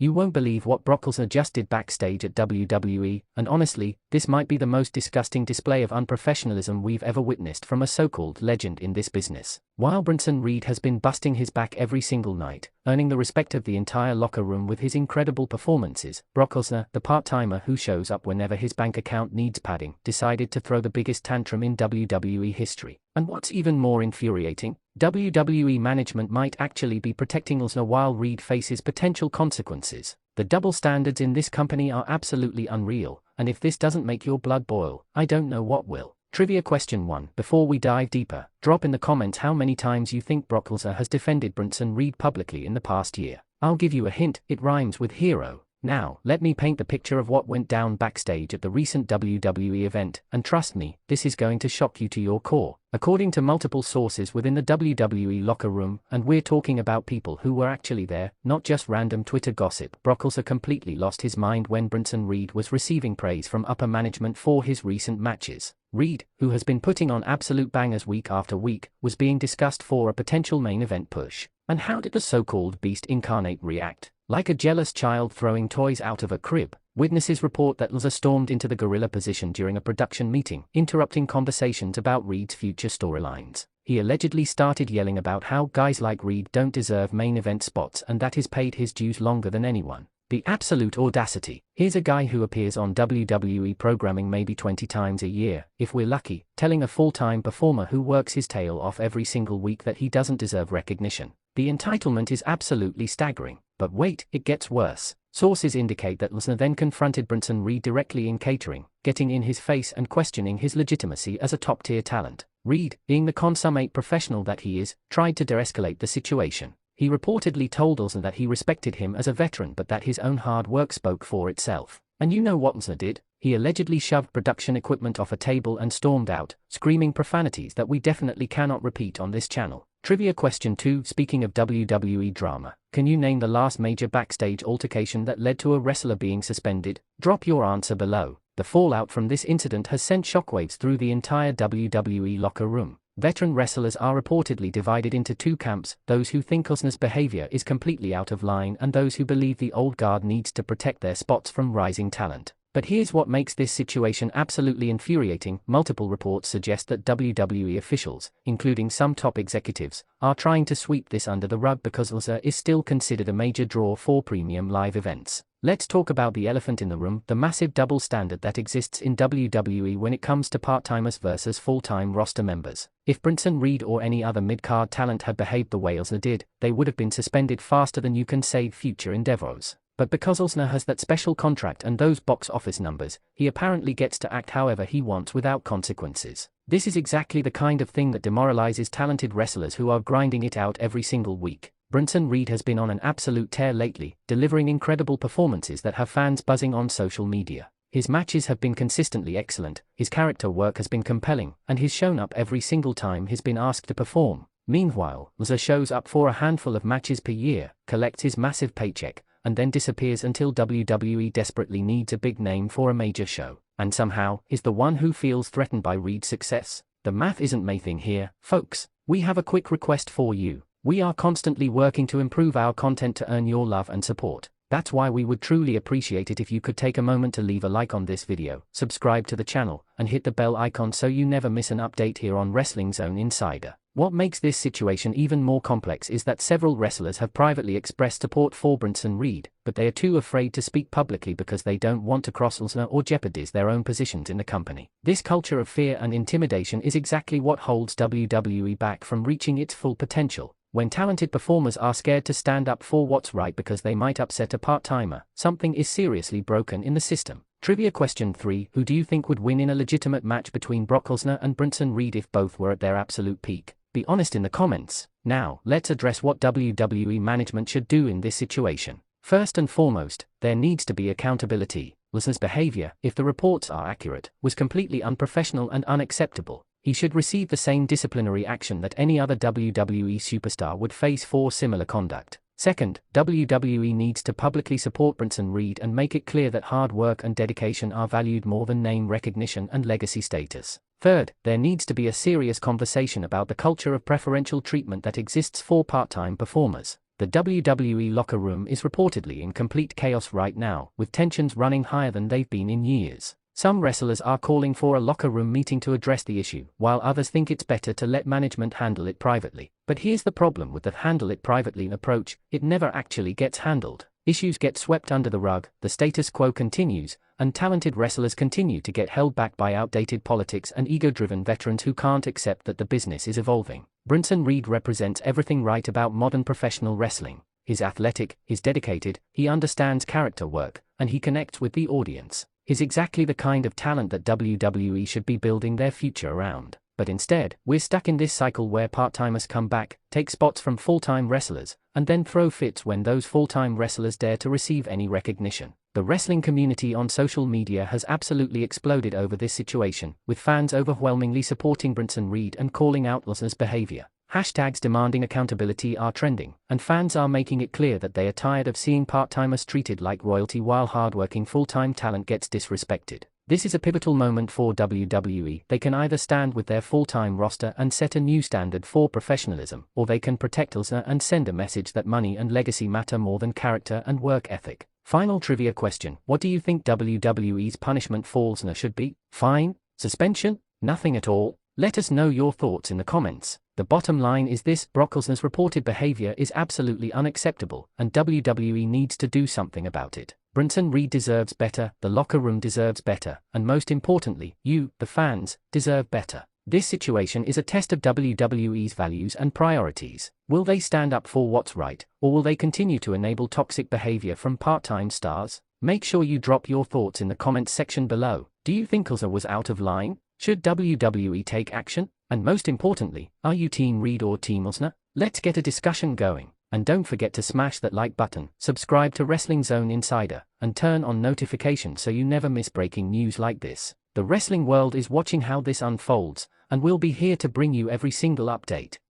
You won't believe what Brock Lesnar just did backstage at WWE, and honestly, this might be the most disgusting display of unprofessionalism we've ever witnessed from a so-called legend in this business. While Bronson Reed has been busting his back every single night, earning the respect of the entire locker room with his incredible performances, Brock Lesnar, the part-timer who shows up whenever his bank account needs padding, decided to throw the biggest tantrum in WWE history. And what's even more infuriating, WWE management might actually be protecting Lesnar while Reed faces potential consequences. The double standards in this company are absolutely unreal, and if this doesn't make your blood boil, I don't know what will. Trivia question 1. Before we dive deeper, drop in the comments how many times you think Brock Lesnar has defended Bronson Reed publicly in the past year. I'll give you a hint, it rhymes with hero. Now, let me paint the picture of what went down backstage at the recent WWE event, and trust me, this is going to shock you to your core. According to multiple sources within the WWE locker room, and we're talking about people who were actually there, not just random Twitter gossip, Brock Lesnar completely lost his mind when Bronson Reed was receiving praise from upper management for his recent matches. Reed, who has been putting on absolute bangers week after week, was being discussed for a potential main event push. And how did the so-called beast incarnate react? Like a jealous child throwing toys out of a crib. Witnesses report that Lesnar stormed into the gorilla position during a production meeting, interrupting conversations about Reed's future storylines. He allegedly started yelling about how guys like Reed don't deserve main event spots and that he's paid his dues longer than anyone. The absolute audacity. Here's a guy who appears on WWE programming maybe 20 times a year, if we're lucky, telling a full-time performer who works his tail off every single week that he doesn't deserve recognition. The entitlement is absolutely staggering. But wait, it gets worse. Sources indicate that Lesnar then confronted Bronson Reed directly in catering, getting in his face and questioning his legitimacy as a top-tier talent. Reed, being the consummate professional that he is, tried to de-escalate the situation. He reportedly told Lesnar that he respected him as a veteran but that his own hard work spoke for itself. And you know what Lesnar did? He allegedly shoved production equipment off a table and stormed out, screaming profanities that we definitely cannot repeat on this channel. Trivia question 2. Speaking of WWE drama, can you name the last major backstage altercation that led to a wrestler being suspended? Drop your answer below. The fallout from this incident has sent shockwaves through the entire WWE locker room. Veteran wrestlers are reportedly divided into two camps, those who think Lesnar's behavior is completely out of line and those who believe the old guard needs to protect their spots from rising talent. But here's what makes this situation absolutely infuriating. Multiple reports suggest that WWE officials, including some top executives, are trying to sweep this under the rug because Lesnar is still considered a major draw for premium live events. Let's talk about the elephant in the room, the massive double standard that exists in WWE when it comes to part-timers versus full-time roster members. If Bronson Reed or any other mid-card talent had behaved the way Lesnar did, they would have been suspended faster than you can save future endeavors. But because Lesnar has that special contract and those box office numbers, he apparently gets to act however he wants without consequences. This is exactly the kind of thing that demoralizes talented wrestlers who are grinding it out every single week. Bronson Reed has been on an absolute tear lately, delivering incredible performances that have fans buzzing on social media. His matches have been consistently excellent, his character work has been compelling, and he's shown up every single time he's been asked to perform. Meanwhile, Lesnar shows up for a handful of matches per year, collects his massive paycheck, and then disappears until WWE desperately needs a big name for a major show, and somehow, is the one who feels threatened by Reed's success. The math isn't mathing here, folks. We have a quick request for you. We are constantly working to improve our content to earn your love and support. That's why we would truly appreciate it if you could take a moment to leave a like on this video, subscribe to the channel, and hit the bell icon so you never miss an update here on Wrestling Zone Insider. What makes this situation even more complex is that several wrestlers have privately expressed support for Bronson Reed, but they are too afraid to speak publicly because they don't want to cross Lesnar or jeopardize their own positions in the company. This culture of fear and intimidation is exactly what holds WWE back from reaching its full potential. When talented performers are scared to stand up for what's right because they might upset a part-timer, something is seriously broken in the system. Trivia question 3. Who do you think would win in a legitimate match between Brock Lesnar and Bronson Reed if both were at their absolute peak? Be honest in the comments. Now, let's address what WWE management should do in this situation. First and foremost, there needs to be accountability. Lesnar's behavior, if the reports are accurate, was completely unprofessional and unacceptable. He should receive the same disciplinary action that any other WWE superstar would face for similar conduct. Second, WWE needs to publicly support Bronson Reed and make it clear that hard work and dedication are valued more than name recognition and legacy status. Third, there needs to be a serious conversation about the culture of preferential treatment that exists for part-time performers. The WWE locker room is reportedly in complete chaos right now, with tensions running higher than they've been in years. Some wrestlers are calling for a locker room meeting to address the issue, while others think it's better to let management handle it privately. But here's the problem with the handle it privately approach: it never actually gets handled. Issues get swept under the rug, the status quo continues, and talented wrestlers continue to get held back by outdated politics and ego-driven veterans who can't accept that the business is evolving. Bronson Reed represents everything right about modern professional wrestling. He's athletic, he's dedicated, he understands character work, and he connects with the audience. He's exactly the kind of talent that WWE should be building their future around. But instead, we're stuck in this cycle where part-timers come back, take spots from full-time wrestlers, and then throw fits when those full-time wrestlers dare to receive any recognition. The wrestling community on social media has absolutely exploded over this situation, with fans overwhelmingly supporting Bronson Reed and calling out Lesnar's behavior. Hashtags demanding accountability are trending, and fans are making it clear that they are tired of seeing part-timers treated like royalty while hard-working full-time talent gets disrespected. This is a pivotal moment for WWE. They can either stand with their full-time roster and set a new standard for professionalism, or they can protect Lesnar and send a message that money and legacy matter more than character and work ethic. Final trivia question: what do you think WWE's punishment for Lesnar should be? Fine? Suspension? Nothing at all? Let us know your thoughts in the comments. The bottom line is this: Brock Lesnar's reported behavior is absolutely unacceptable, and WWE needs to do something about it. Bronson Reed deserves better, the locker room deserves better, and most importantly, you, the fans, deserve better. This situation is a test of WWE's values and priorities. Will they stand up for what's right, or will they continue to enable toxic behavior from part-time stars? Make sure you drop your thoughts in the comments section below. Do you think Lesnar was out of line? Should WWE take action? And most importantly, are you Team Reed or Team Lesnar? Let's get a discussion going. And don't forget to smash that like button, subscribe to Wrestling Zone Insider, and turn on notifications so you never miss breaking news like this. The wrestling world is watching how this unfolds, and we'll be here to bring you every single update.